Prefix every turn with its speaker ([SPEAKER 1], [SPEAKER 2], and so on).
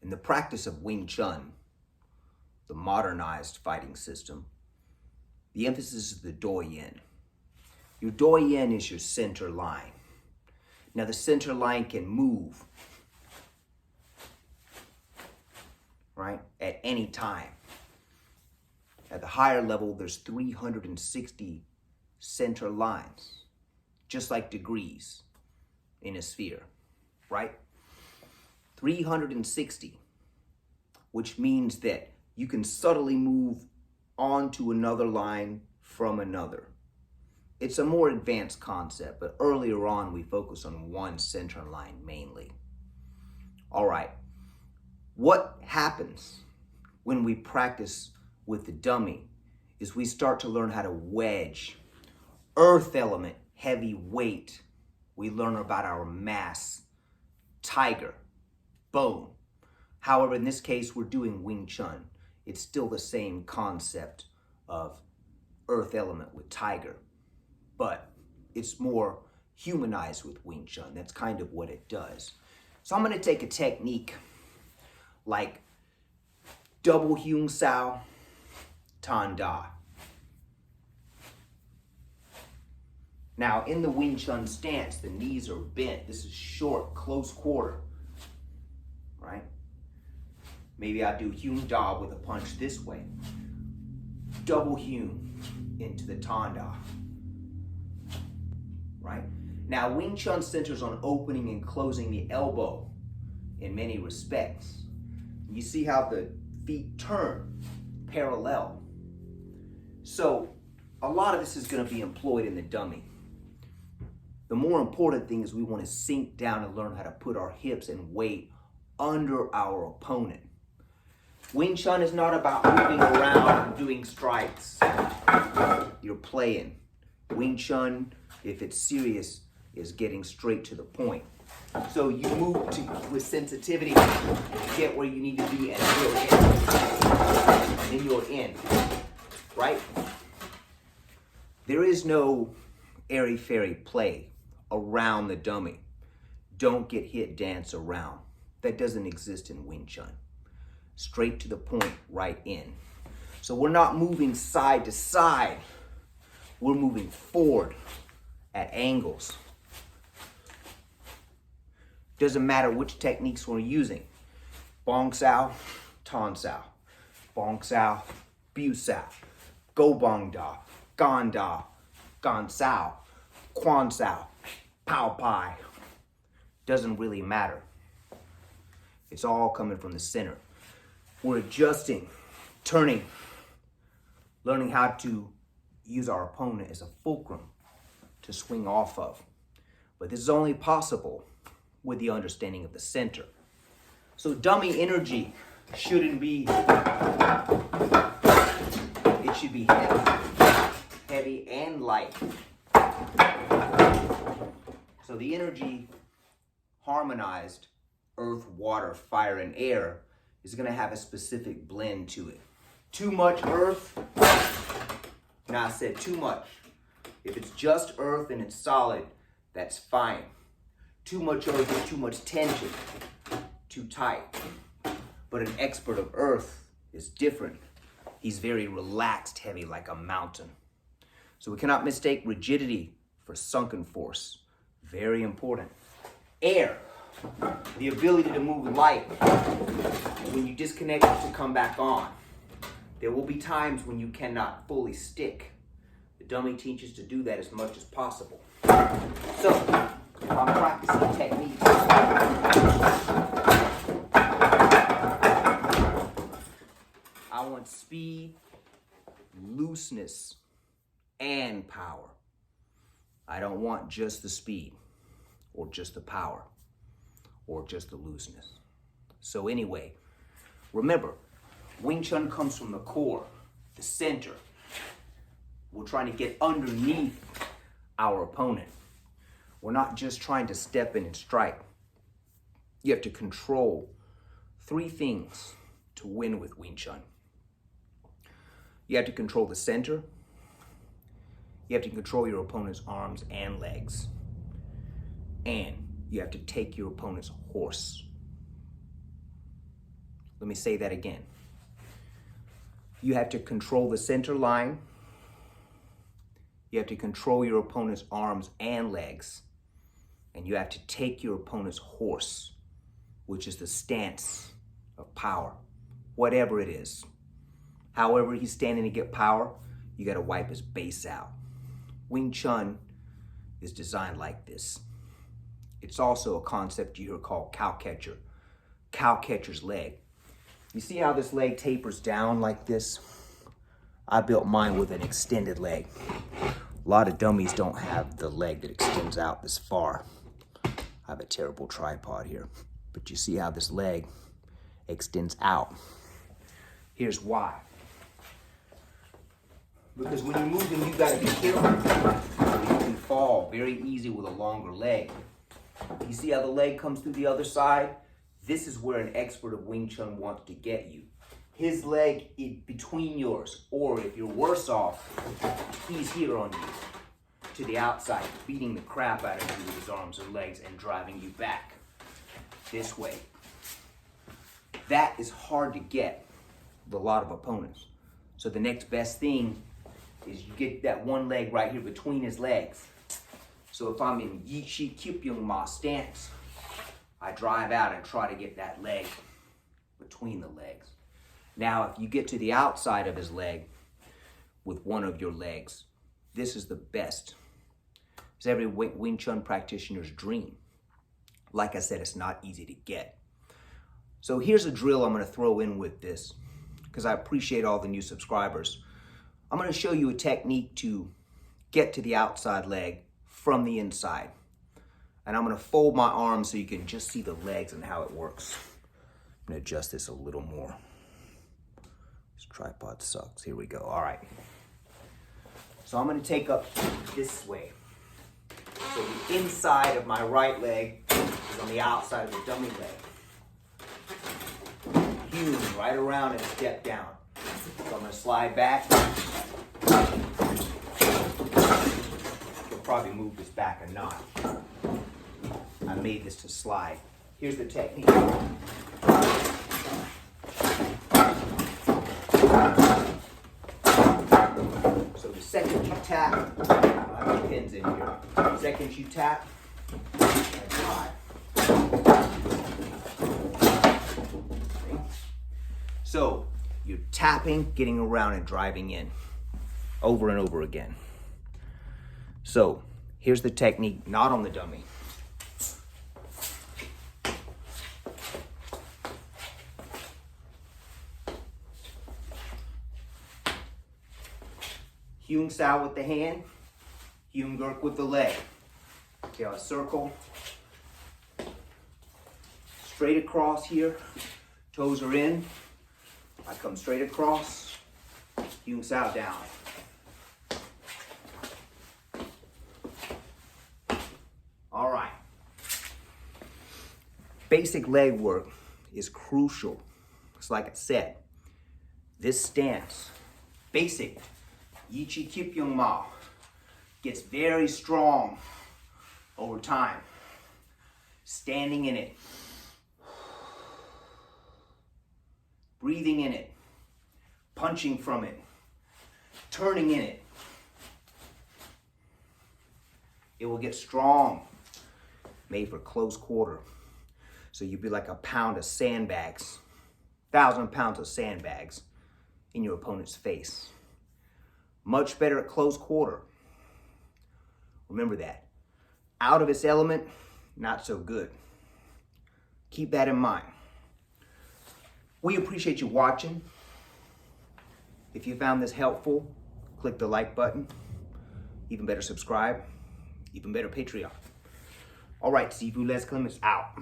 [SPEAKER 1] In the practice of Wing Chun, the modernized fighting system, the emphasis is the Do-Yin. Your Do-Yin is your center line. Now the center line can move, right, at any time. At the higher level, there's 360 center lines, just like degrees in a sphere, right? 360, which means that you can subtly move onto another line from another. It's a more advanced concept, but earlier on we focused on one center line mainly. All right, what happens when we practice with the dummy is we start to learn how to wedge earth element, heavy weight. We learn about our mass, tiger, bone. However, in this case, we're doing Wing Chun. It's still the same concept of earth element with tiger, but it's more humanized with Wing Chun. That's kind of what it does. So I'm gonna take a technique like double Heung Sao, Tan Da. Now in the Wing Chun stance, the knees are bent. This is short, close quarter, right? Maybe I do Heung Da with a punch this way. Double Heung into the Tan Da, right? Now Wing Chun centers on opening and closing the elbow in many respects. You see how the feet turn parallel. So a lot of this is going to be employed in the dummy. The more important thing is we want to sink down and learn how to put our hips and weight under our opponent. Wing Chun is not about moving around and doing strikes. You're playing. Wing Chun, if it's serious, is getting straight to the point. So you move with sensitivity, get where you need to be, and you're in. And then you're in, right? There is no airy-fairy play around the dummy. Don't get hit, dance around. That doesn't exist in Wing Chun. Straight to the point, right in. So we're not moving side to side. We're moving forward at angles. Doesn't matter which techniques we're using. Bong Sao, Tan Sao. Bong Sao, Bu Sao. Go Bong Da, Gan Da, Gan Sao, Quan Sao, Pow Pai. Doesn't really matter. It's all coming from the center. We're adjusting, turning, learning how to use our opponent as a fulcrum to swing off of. But this is only possible with the understanding of the center. So dummy energy shouldn't be, it should be heavy and light. So the energy harmonized, earth, water, fire, and air is gonna have a specific blend to it. Too much earth, now I said too much. If it's just earth and it's solid, that's fine. Too much earth is too much tension, too tight. But an expert of earth is different. He's very relaxed, heavy, like a mountain. So we cannot mistake rigidity for sunken force. Very important. Air, the ability to move light. When you disconnect to come back on. There will be times when you cannot fully stick. The dummy teaches to do that as much as possible. So, if I'm practicing techniques, I want speed, looseness, and power. I don't want just the speed, or just the power, or just the looseness. So anyway, remember, Wing Chun comes from the core, the center. We're trying to get underneath our opponent. We're not just trying to step in and strike. You have to control 3 things to win with Wing Chun. You have to control the center. You have to control your opponent's arms and legs. And you have to take your opponent's horse. Let me say that again. You have to control the center line. You have to control your opponent's arms and legs. And you have to take your opponent's horse, which is the stance of power, whatever it is. However he's standing to get power, you got to wipe his base out. Wing Chun is designed like this. It's also a concept you hear called cow catcher, cow catcher's leg. You see how this leg tapers down like this? I built mine with an extended leg. A lot of dummies don't have the leg that extends out this far. I have a terrible tripod here, but you see how this leg extends out. Here's why. Because when you're moving, you gotta be careful. You can fall very easy with a longer leg. You see how the leg comes through the other side? This is where an expert of Wing Chun wants to get you. His leg is between yours, or if you're worse off, he's here on you, to the outside, beating the crap out of you with his arms and legs and driving you back this way. That is hard to get with a lot of opponents. So the next best thing is you get that one leg right here between his legs. So if I'm in Yi Chi Kyup Ma stance, I drive out and try to get that leg between the legs. Now, if you get to the outside of his leg with one of your legs, this is the best. It's every Wing Chun practitioner's dream. Like I said, it's not easy to get. So here's a drill I'm going to throw in with this, because I appreciate all the new subscribers. I'm going to show you a technique to get to the outside leg from the inside. And I'm going to fold my arms so you can just see the legs and how it works. I'm going to adjust this a little more. This tripod sucks. Here we go. All right. So I'm going to take up this way. So the inside of my right leg is on the outside of the dummy leg. Hewn right around and step down. So I'm going to slide back. You'll probably move this back a notch. I made this to slide. Here's the technique. So the second you tap, I have the pins in here. The second you tap, I drive. Okay. So you're tapping, getting around and driving in over and over again. So here's the technique, not on the dummy. Hyung Sao with the hand, Hyung Gurk with the leg. Okay, I'll circle. Straight across here, toes are in. I come straight across, Hyung Sao down. All right. Basic leg work is crucial. It's like I said, this stance, basic Yi Chi Kyup Ma, gets very strong over time. Standing in it, breathing in it, punching from it, turning in it. It will get strong, made for close quarter. So you'd be like a pound of sandbags, 1,000 pounds of sandbags in your opponent's face. Much better at close quarter. Remember that. Out of its element, not so good. Keep that in mind. We appreciate you watching. If you found this helpful, click the like button. Even better, subscribe. Even better, Patreon. All right, Sifu Les Clements out.